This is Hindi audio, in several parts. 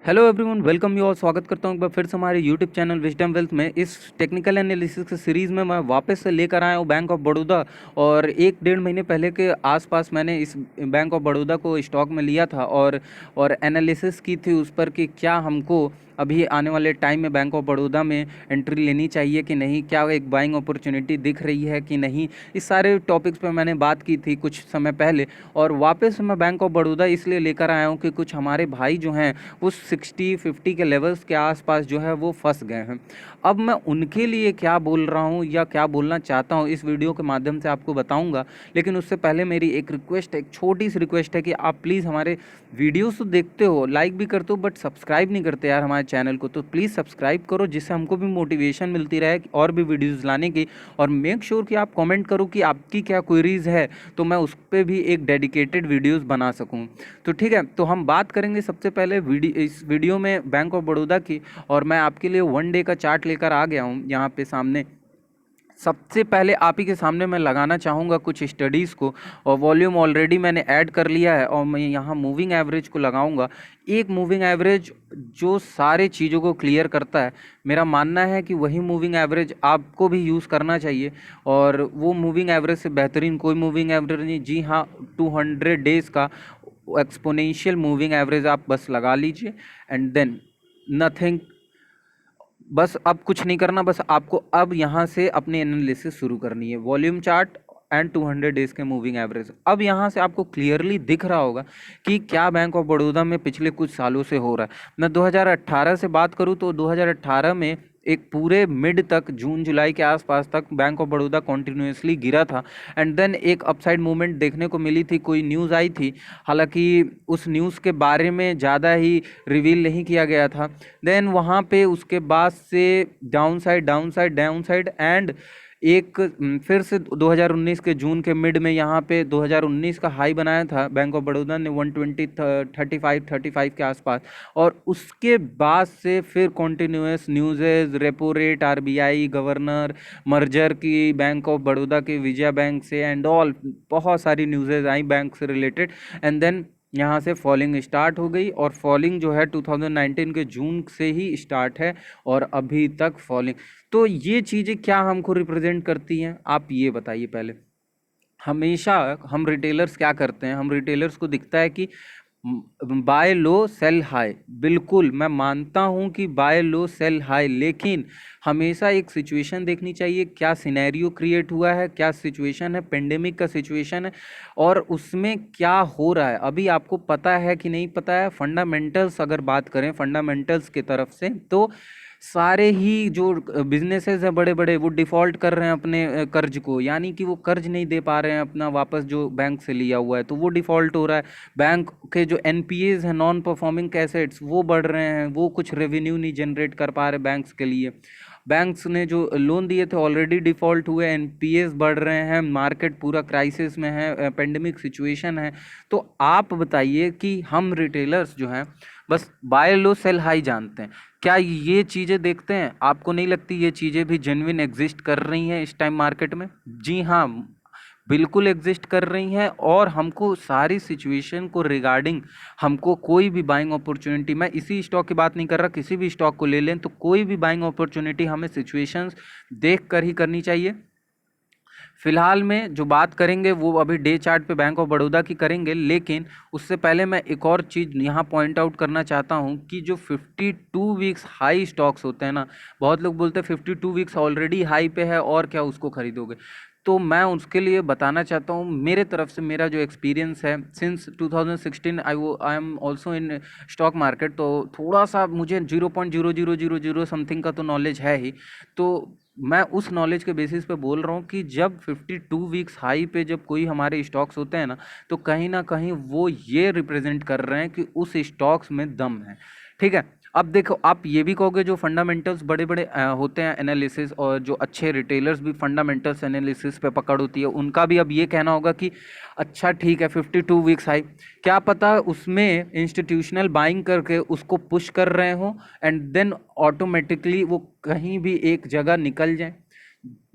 Hello everyone, welcome you all. स्वागत करता हूँ एक बार फिर से हमारे यूट्यूब चैनल विजडम वेल्थ में। इस टेक्निकल एनालिसिस की सीरीज़ में मैं वापस से लेकर आया हूँ बैंक ऑफ बड़ौदा। और एक डेढ़ महीने पहले के आसपास मैंने इस बैंक ऑफ बड़ौदा को स्टॉक में लिया था और एनालिसिस की थी उस पर कि क्या हमको अभी आने वाले टाइम में बैंक ऑफ बड़ौदा में एंट्री लेनी चाहिए कि नहीं, क्या एक बाइंग अपॉर्चुनिटी दिख रही है कि नहीं। इस सारे टॉपिक्स पे मैंने बात की थी कुछ समय पहले। और वापस मैं बैंक ऑफ बड़ौदा इसलिए लेकर आया हूँ कि कुछ हमारे भाई जो हैं वो 60-50 के लेवल्स के आसपास जो है वो फंस गए हैं। अब मैं उनके लिए क्या बोल रहा हूँ या क्या बोलना चाहता हूँ इस वीडियो के माध्यम से आपको बताऊँगा। लेकिन उससे पहले मेरी एक रिक्वेस्ट है, एक छोटी सी रिक्वेस्ट है कि आप प्लीज़ हमारे वीडियोस तो देखते हो, लाइक भी करते हो, बट सब्सक्राइब नहीं करते यार हमारे चैनल को। तो प्लीज़ सब्सक्राइब करो जिससे हमको भी मोटिवेशन मिलती रहे और भी वीडियोज़ लाने की। और मेक श्योर कि आप कमेंट करो कि आपकी क्या क्वेरीज़ है, तो मैं उस पर भी एक डेडिकेटेड वीडियोज़ बना सकूँ। तो ठीक है, तो हम बात करेंगे सबसे पहले इस वीडियो में बैंक ऑफ बड़ौदा की। और मैं आपके लिए वन डे का चार्ट लेकर आ गया हूँ यहाँ पे सामने। सबसे पहले आप ही के सामने मैं लगाना चाहूँगा कुछ स्टडीज़ को, और वॉल्यूम ऑलरेडी मैंने ऐड कर लिया है और मैं यहाँ मूविंग एवरेज को लगाऊंगा। एक मूविंग एवरेज जो सारे चीज़ों को क्लियर करता है, मेरा मानना है कि वही मूविंग एवरेज आपको भी यूज़ करना चाहिए। और वो मूविंग एवरेज से बेहतरीन कोई मूविंग एवरेज नहीं। जी हाँ, 200 डेज़ का एक्सपोनेंशियल मूविंग एवरेज आप बस लगा लीजिए एंड देन नथिंग। बस अब कुछ नहीं करना, बस आपको अब यहाँ से अपनी एनालिसिस शुरू करनी है। वॉल्यूम चार्ट एंड 200 डेज के मूविंग एवरेज। अब यहाँ से आपको क्लियरली दिख रहा होगा कि क्या बैंक ऑफ बड़ौदा में पिछले कुछ सालों से हो रहा है। मैं 2018 से बात करूँ तो 2018 में एक पूरे मिड तक, जून जुलाई के आसपास तक बैंक ऑफ बड़ौदा कॉन्टिन्यूसली गिरा था। एंड देन एक अपसाइड मूवमेंट देखने को मिली थी, कोई न्यूज़ आई थी, हालांकि उस न्यूज़ के बारे में ज़्यादा ही रिवील नहीं किया गया था। देन वहाँ पे उसके बाद से down side down side down side and एक फिर से 2019 के जून के मिड में यहाँ पे 2019 का हाई बनाया था बैंक ऑफ बड़ौदा ने 120 35 के आसपास। और उसके बाद से फिर continuous newses, repo rate, RBI governor, merger की बैंक ऑफ बड़ौदा के विजया बैंक से एंड ऑल, बहुत सारी न्यूज़ेज आई बैंक से रिलेटेड। एंड देन यहाँ से फॉलिंग स्टार्ट हो गई। और फॉलिंग जो है 2019 के जून से ही स्टार्ट है और अभी तक फॉलिंग। तो ये चीज़ें क्या हमको रिप्रेजेंट करती हैं, आप ये बताइए पहले। हमेशा हम रिटेलर्स क्या करते हैं, हम रिटेलर्स को दिखता है कि बाय लो सेल हाई। बिल्कुल मैं मानता हूं कि बाय लो सेल हाई, लेकिन हमेशा एक सिचुएशन देखनी चाहिए। क्या सिनेरियो क्रिएट हुआ है, क्या सिचुएशन है, पेंडेमिक का सिचुएशन है और उसमें क्या हो रहा है अभी आपको पता है कि नहीं पता है। फंडामेंटल्स अगर बात करें फंडामेंटल्स की तरफ से, तो सारे ही जो बिजनेसेस हैं बड़े बड़े, वो डिफ़ॉल्ट कर रहे हैं अपने कर्ज को, यानी कि वो कर्ज नहीं दे पा रहे हैं अपना वापस जो बैंक से लिया हुआ है, तो वो डिफ़ॉल्ट हो रहा है। बैंक के जो एनपीएज हैं, नॉन परफॉर्मिंग एसेट्स, वो बढ़ रहे हैं, वो कुछ रेवेन्यू नहीं जनरेट कर पा रहे बैंक्स के लिए। बैंक्स ने जो लोन दिए थे ऑलरेडी डिफ़ॉल्ट हुए, एनपीएस बढ़ रहे हैं, मार्केट पूरा क्राइसिस में है, पेंडेमिक सिचुएशन है। तो आप बताइए कि हम रिटेलर्स जो हैं बस बाय लो सेल हाई जानते हैं, क्या ये चीज़ें देखते हैं? आपको नहीं लगती ये चीज़ें भी जेन्युइन एग्जिस्ट कर रही हैं इस टाइम मार्केट में? जी हाँ, बिल्कुल एग्जिस्ट कर रही हैं। और हमको सारी सिचुएशन को रिगार्डिंग, हमको कोई भी बाइंग अपॉर्चुनिटी, मैं इसी स्टॉक की बात नहीं कर रहा, किसी भी स्टॉक को ले लें, तो कोई भी बाइंग अपॉर्चुनिटी हमें सिचुएशंस देख कर ही करनी चाहिए। फिलहाल में जो बात करेंगे वो अभी डे चार्ट पे बैंक ऑफ बड़ौदा की करेंगे, लेकिन उससे पहले मैं एक और चीज़ यहाँ पॉइंट आउट करना चाहता हूँ कि जो 52 वीक्स हाई स्टॉक्स होते हैं ना, बहुत लोग बोलते हैं 52 वीक्स ऑलरेडी हाई पे है और क्या उसको खरीदोगे। तो मैं उसके लिए बताना चाहता हूँ मेरे तरफ से, मेरा जो एक्सपीरियंस है since 2016, I am also in stock market, तो थोड़ा सा मुझे 0.0000 समथिंग का तो नॉलेज है ही। तो मैं उस नॉलेज के बेसिस पे बोल रहा हूँ कि जब 52 वीक्स हाई पे जब कोई हमारे स्टॉक्स होते हैं ना कहीं वो ये रिप्रेजेंट कर रहे हैं कि उस स्टॉक्स में दम है। ठीक है, अब देखो, आप ये भी कहोगे जो फंडामेंटल्स बड़े बड़े होते हैं एनालिसिस, और जो अच्छे रिटेलर्स भी फंडामेंटल्स एनालिसिस पे पकड़ होती है, उनका भी अब ये कहना होगा कि अच्छा ठीक है 52 वीक्स हाई, क्या पता उसमें इंस्टीट्यूशनल बाइंग करके उसको पुश कर रहे हो एंड देन ऑटोमेटिकली वो कहीं भी एक जगह निकल जाए।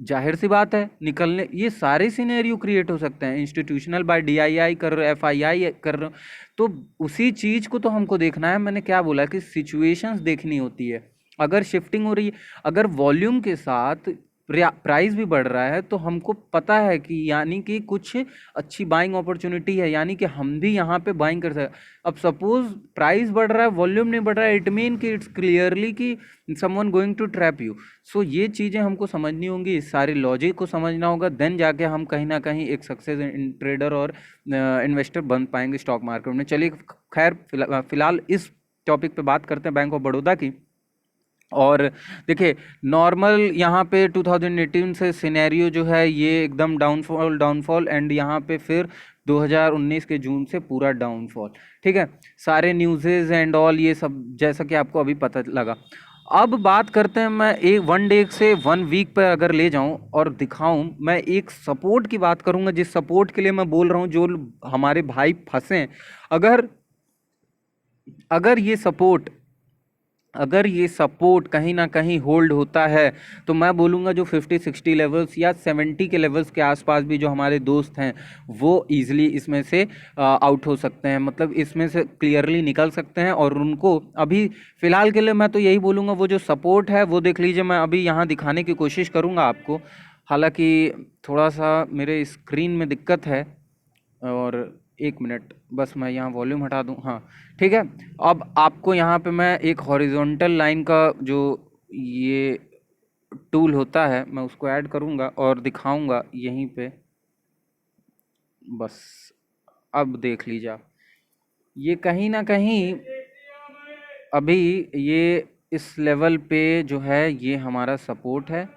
जाहिर सी बात है निकलने, ये सारे सिनेरियो क्रिएट हो सकते हैं। इंस्टीट्यूशनल बाय डीआईआई कर रहे हो, एफआईआई कर रहे हो, तो उसी चीज को तो हमको देखना है। मैंने क्या बोला कि सिचुएशंस देखनी होती है। अगर शिफ्टिंग हो रही है, अगर वॉल्यूम के साथ प्राइस भी बढ़ रहा है, तो हमको पता है कि यानी कि कुछ अच्छी बाइंग अपॉर्चुनिटी है, यानी कि हम भी यहाँ पे बाइंग कर सकते हैं। अब सपोज प्राइस बढ़ रहा है, वॉल्यूम नहीं बढ़ रहा है, इट मीन कि इट्स क्लियरली कि someone going to trap you. So ये चीज़ें हमको समझनी होंगी, इस सारे लॉजिक को समझना होगा, देन जाके हम कहीं ना कहीं एक सक्सेस ट्रेडर और इन्वेस्टर बन पाएंगे स्टॉक मार्केट में। चलिए खैर, फिलहाल इस टॉपिक पे बात करते हैं बैंक ऑफ बड़ौदा की। और देखिए, नॉर्मल यहाँ पे 2018 से सिनेरियो जो है ये एकदम डाउनफॉल डाउनफॉल, एंड यहाँ पे फिर 2019 के जून से पूरा डाउनफॉल। ठीक है, सारे न्यूज़ेज एंड ऑल ये सब जैसा कि आपको अभी पता लगा। अब बात करते हैं, मैं एक वन डे से वन वीक पर अगर ले जाऊं और दिखाऊं, मैं एक सपोर्ट की बात करूंगा, जिस सपोर्ट के लिए मैं बोल रहा हूं, जो हमारे भाई फंसे हैं। अगर अगर ये सपोर्ट अगर ये सपोर्ट कहीं ना कहीं होल्ड होता है, तो मैं बोलूँगा जो 50-60 लेवल्स या 70 के लेवल्स के आसपास भी जो हमारे दोस्त हैं, वो ईजिली इसमें से आउट हो सकते हैं, मतलब इसमें से क्लियरली निकल सकते हैं। और उनको अभी फ़िलहाल के लिए मैं तो यही बोलूँगा, वो जो सपोर्ट है वो देख लीजिए। मैं अभी यहाँ दिखाने की कोशिश करूँगा आपको, हालांकि थोड़ा सा मेरे स्क्रीन में दिक्कत है। और एक मिनट बस, मैं यहाँ वॉल्यूम हटा दूँ, हाँ ठीक है। अब आपको यहाँ पे मैं एक हॉरिजॉन्टल लाइन का जो ये टूल होता है, मैं उसको ऐड करूँगा और दिखाऊँगा यहीं पे। बस अब देख लीजिए आप, ये कहीं ना कहीं अभी ये इस लेवल पे जो है ये हमारा सपोर्ट है,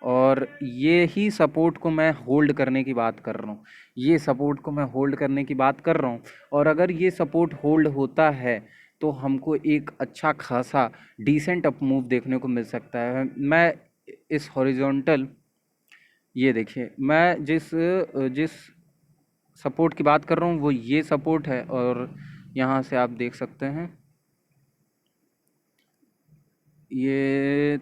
और ये ही सपोर्ट को मैं होल्ड करने की बात कर रहा हूँ, ये सपोर्ट को मैं होल्ड करने की बात कर रहा हूँ। और अगर ये सपोर्ट होल्ड होता है, तो हमको एक अच्छा खासा डिसेंट अप मूव देखने को मिल सकता है। मैं इस हॉरिजॉन्टल, ये देखिए, मैं जिस जिस सपोर्ट की बात कर रहा हूँ वो ये सपोर्ट है, और यहाँ से आप देख सकते हैं ये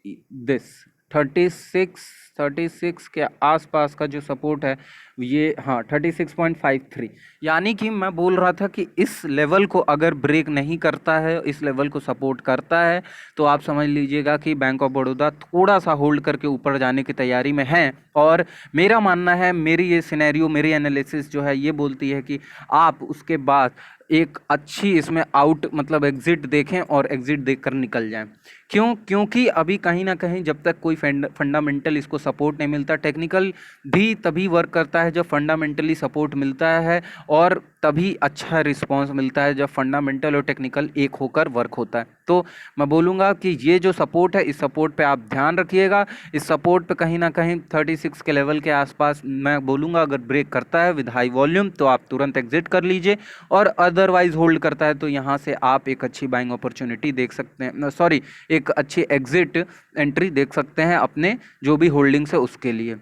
दिस 36 के आसपास का जो सपोर्ट है, ये हाँ 36.53। यानी कि मैं बोल रहा था कि इस लेवल को अगर ब्रेक नहीं करता है, इस लेवल को सपोर्ट करता है, तो आप समझ लीजिएगा कि बैंक ऑफ बड़ौदा थोड़ा सा होल्ड करके ऊपर जाने की तैयारी में है। और मेरा मानना है, मेरी ये सिनेरियो, मेरी एनालिसिस जो है ये बोलती है कि आप उसके बाद एक अच्छी इसमें आउट मतलब एग्जिट देखें और एग्जिट देखकर निकल जाएं। क्योंकि अभी कहीं ना कहीं जब तक कोई फंडामेंटल इसको सपोर्ट नहीं मिलता, टेक्निकल भी तभी वर्क करता है जब फंडामेंटली सपोर्ट मिलता है, और तभी अच्छा रिस्पांस मिलता है जब फंडामेंटल और टेक्निकल एक होकर वर्क होता है। तो मैं बोलूँगा कि ये जो सपोर्ट है, इस सपोर्ट पे आप ध्यान रखिएगा। इस सपोर्ट पे कहीं ना कहीं 36 के लेवल के आसपास मैं बोलूँगा, अगर ब्रेक करता है विद हाई वॉल्यूम तो आप तुरंत एग्जिट कर लीजिए, और अदरवाइज होल्ड करता है तो यहाँ से आप एक अच्छी बाइंग अपॉर्चुनिटी देख सकते हैं, सॉरी एक अच्छी एग्जिट एंट्री देख सकते हैं अपने जो भी होल्डिंग्स है उसके लिए।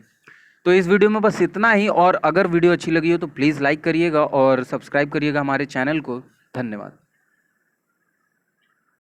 तो इस वीडियो में बस इतना ही, और अगर वीडियो अच्छी लगी हो तो प्लीज़ लाइक करिएगा और सब्सक्राइब करिएगा हमारे चैनल को। धन्यवाद।